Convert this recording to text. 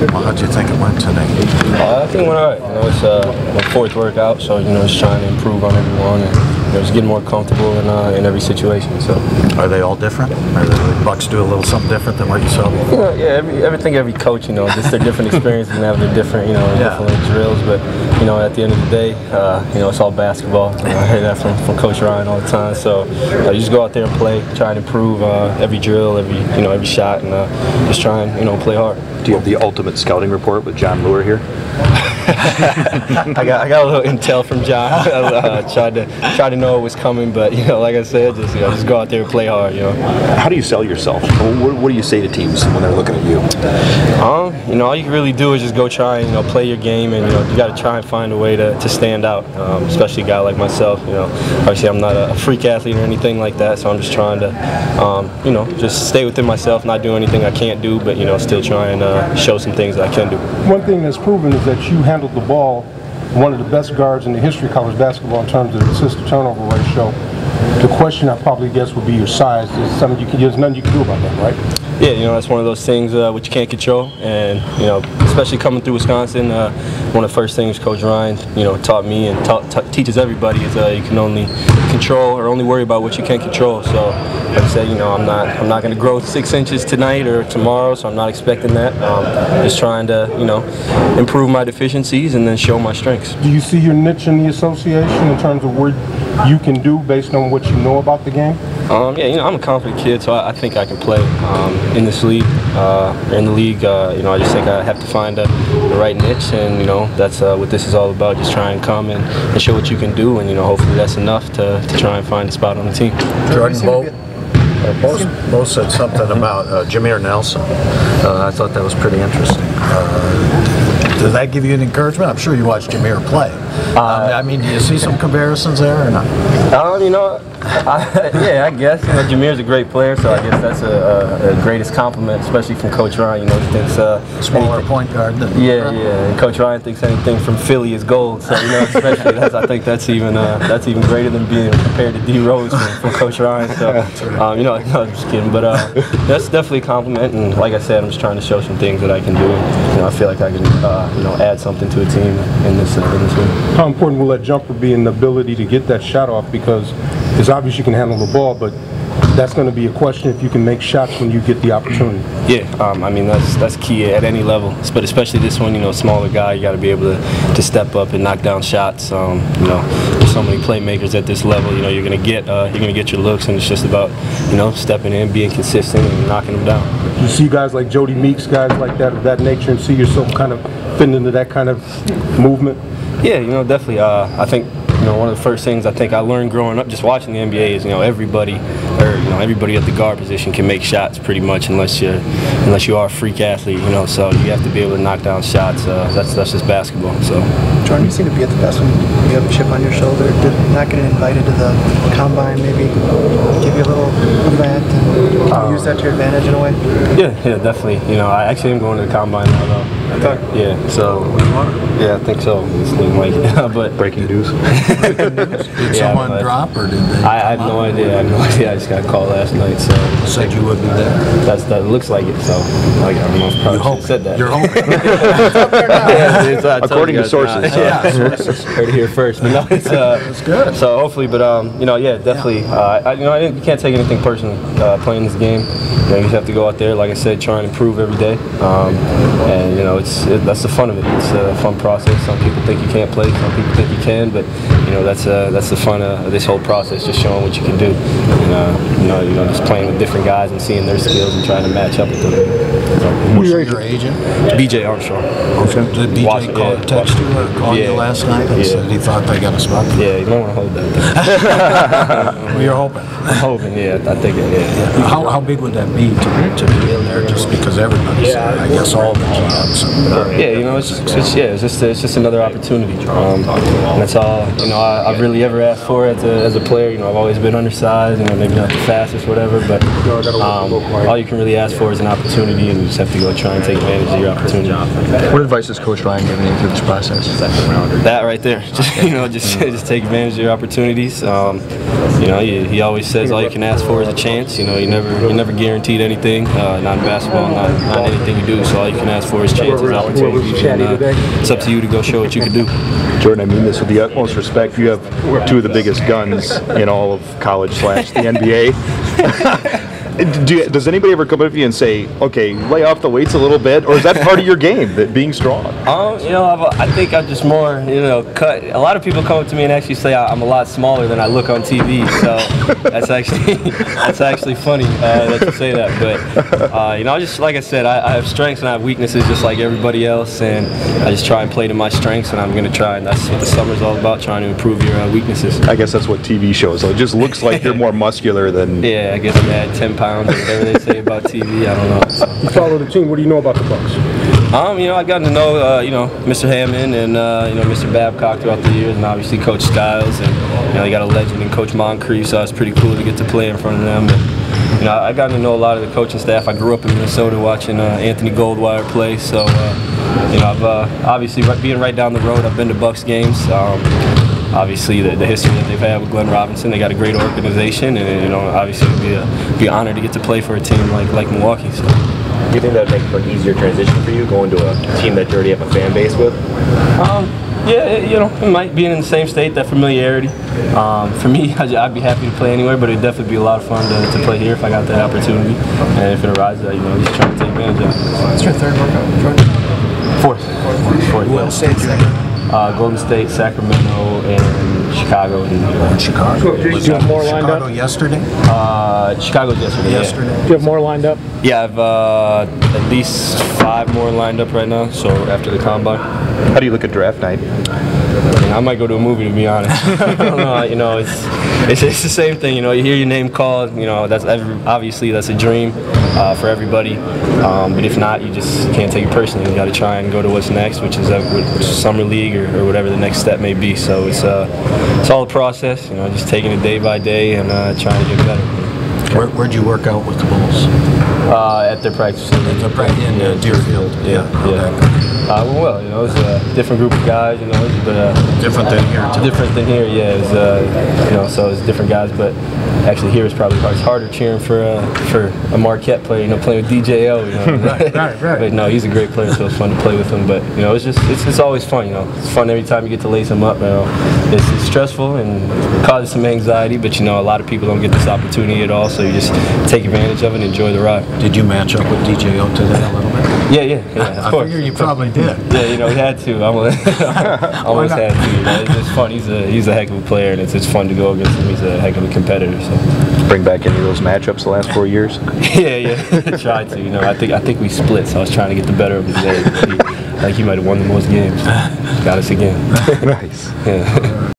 Well, how'd you think it went today? I think it went all right. It's my fourth workout, so just trying to improve on everyone and just getting more comfortable in every situation. So. Are they all different? Are the Bucks do a little something different than what you saw before? Every coach, just their different experiences and have their different, different drills. But at the end of the day, it's all basketball. I hear that from Coach Ryan all the time. So you just go out there and play, try and improve every drill, every shot, and just try and play hard. Do you have the ultimate scouting report with John Lure here? I got a little intel from John. Tried to know what was coming, but like I said, just go out there and play hard. How do you sell yourself? What do you say to teams when they're looking at you? All you can really do is just go try and play your game, and you got to try and find a way to stand out. Especially a guy like myself. Obviously I'm not a freak athlete or anything like that, so I'm just trying to just stay within myself, not do anything I can't do, but still try and show some things that I can do. One thing that's proven is that you handled the ball, one of the best guards in the history of college basketball in terms of assist-to-turnover ratio. The question I probably guess would be your size. There's nothing you can do about that, right? Yeah, that's one of those things which you can't control, and especially coming through Wisconsin, one of the first things Coach Ryan, taught me and teaches everybody is you can only control or only worry about what you can't control. So, like I said, I'm not going to grow 6 inches tonight or tomorrow, so I'm not expecting that. Just trying to, improve my deficiencies and then show my strengths. Do you see your niche in the association in terms of what you can do based on what you know about the game? I'm a confident kid, so I think I can play in this league. In the league, I just think I have to find the right niche, and that's what this is all about. Just try and come and show what you can do, and hopefully that's enough to try and find a spot on the team. Jordan Bo said something about Jameer Nelson. I thought that was pretty interesting. Does that give you an encouragement? I'm sure you watched Jameer play. Do you see some comparisons there or not? Yeah, I guess. Jameer's a great player, so I guess that's a greatest compliment, especially from Coach Ryan. He thinks smaller point guard. And Coach Ryan thinks anything from Philly is gold. So especially I think that's even greater than being compared to D Rose from Coach Ryan. So no, I'm just kidding, but that's definitely a compliment. And like I said, I'm just trying to show some things that I can do. I feel like I can add something to a team in this league. How important will that jumper be in the ability to get that shot off? Because it's obvious you can handle the ball, but that's going to be a question if you can make shots when you get the opportunity. Yeah, that's key at any level, but especially this one. Smaller guy, you got to be able to step up and knock down shots. There's so many playmakers at this level. You're going to get your looks, and it's just about stepping in, being consistent, and knocking them down. You see guys like Jody Meeks, guys like that of that nature, and see yourself kind of fitting into that kind of movement. Yeah, definitely. I think one of the first things I think I learned growing up just watching the NBA is everybody at the guard position can make shots pretty much unless you are a freak athlete, so you have to be able to knock down shots. That's just basketball. So Jordan, you seem to be at the best when you have a chip on your shoulder. Did not getting invited to the combine maybe give you a little of that, and can you use that to your advantage in a way? Yeah, definitely. I actually am going to the combine now though. I think so. It's looking like but breaking news. Did someone drop or did they? I had no idea. I just got a call last night, so said you would be there. That looks like it. So I don't know if I probably said that. You're hoping. According to sources. Sources. Heard it here first. But no, it's good. So hopefully, but definitely. You can't take anything personally playing this game. You just have to go out there, like I said, try and improve every day. And that's the fun of it. It's a fun process. Some people think you can't play, some people think you can, but that's the fun of this whole process, just showing what you can do. And just playing with different guys and seeing their skills and trying to match up with them. Who's your agent? BJ Armstrong. Did BJ text you or call you last night and said he thought they got a spot? Yeah, you don't want to hold that. Well, you're hoping. I'm hoping, I think it is. How big would that be to be in there just because everybody's there? I guess all the jobs. It's just another opportunity. And that's all, I've really ever asked for as a player. I've always been undersized, maybe not the fastest, whatever. But all you can really ask for is an opportunity, and you just have to go try and take advantage of your opportunity. What advice has Coach Ryan given you through this process? That right there, just take advantage of your opportunities. He always says all you can ask for is a chance. You're never guaranteed anything, not in basketball, not anything you do. So all you can ask for is chances, opportunities, and it's up to you to go show what you can do. Jordan, I mean this with the utmost respect. You have two of the biggest guns in all of college / the NBA. Does anybody ever come up to you and say, okay, lay off the weights a little bit, or is that part of your game, that being strong? I think I'm just more, cut. A lot of people come up to me and actually say I'm a lot smaller than I look on TV, so that's actually funny that you say that. But just like I said, I have strengths and I have weaknesses just like everybody else, and I just try and play to my strengths, and I'm going to try, and that's what the summer's all about, trying to improve your weaknesses. I guess that's what TV shows. So it just looks like you're more muscular than. Yeah, I guess you add 10 pounds or whatever they say about TV. I don't know. So. You follow the team. What do you know about the Bucks? I got to know, Mr. Hammond and Mr. Babcock throughout the years, and obviously Coach Skiles, and they got a legend in Coach Moncrief, so it's pretty cool to get to play in front of them. And, I got to know a lot of the coaching staff. I grew up in Minnesota watching Anthony Goldwire play, so I've obviously being right down the road. I've been to Bucks games. Obviously, the history that they've had with Glenn Robinson, they got a great organization, and obviously it'd be an honor to get to play for a team like Milwaukee. So. Do you think that would make for an easier transition for you, going to a team that you already have a fan base with? It might be in the same state, that familiarity. For me, I'd be happy to play anywhere, but it'd definitely be a lot of fun to play here if I got that opportunity. And if it arises, just trying to take advantage of it. What's your third workout, Jordan? Fourth. Well, Golden State, Sacramento, and Chicago. Chicago. Do you have more lined Chicago up? yesterday? Chicago's yesterday. Do you have more lined up? Yeah, I have at least 5 more lined up right now, so after the combine. How do you look at draft night? I might go to a movie, to be honest. I don't know. It's the same thing. You hear your name called. That's obviously that's a dream for everybody. But if not, you just can't take it personally. You got to try and go to what's next, which is summer league or whatever the next step may be. So it's all a process. Just taking it day by day and trying to get better. Where'd you work out with the Bulls? At their practice facility. In Deerfield. Yeah. It's a different group of guys, but Different than here, too. Different than here, yeah. So it's different guys, but actually here it's harder cheering for a Marquette player, playing with DJO. Right. But no, he's a great player, so it's fun to play with him. But it's always fun. It's fun every time you get to lace him up. It's stressful and causes some anxiety, but a lot of people don't get this opportunity at all, so you just take advantage of it and enjoy the ride. Did you match up with DJO today a little bit? Yeah. I figure you probably did. Yeah, we had to. Almost had to. It's fun. He's a heck of a player, and it's fun to go against him. He's a heck of a competitor. So. Bring back any of those matchups the last 4 years? Yeah. Tried to. I think we split, so I was trying to get the better of his day. He might have won the most games. Got us again. Nice. Yeah.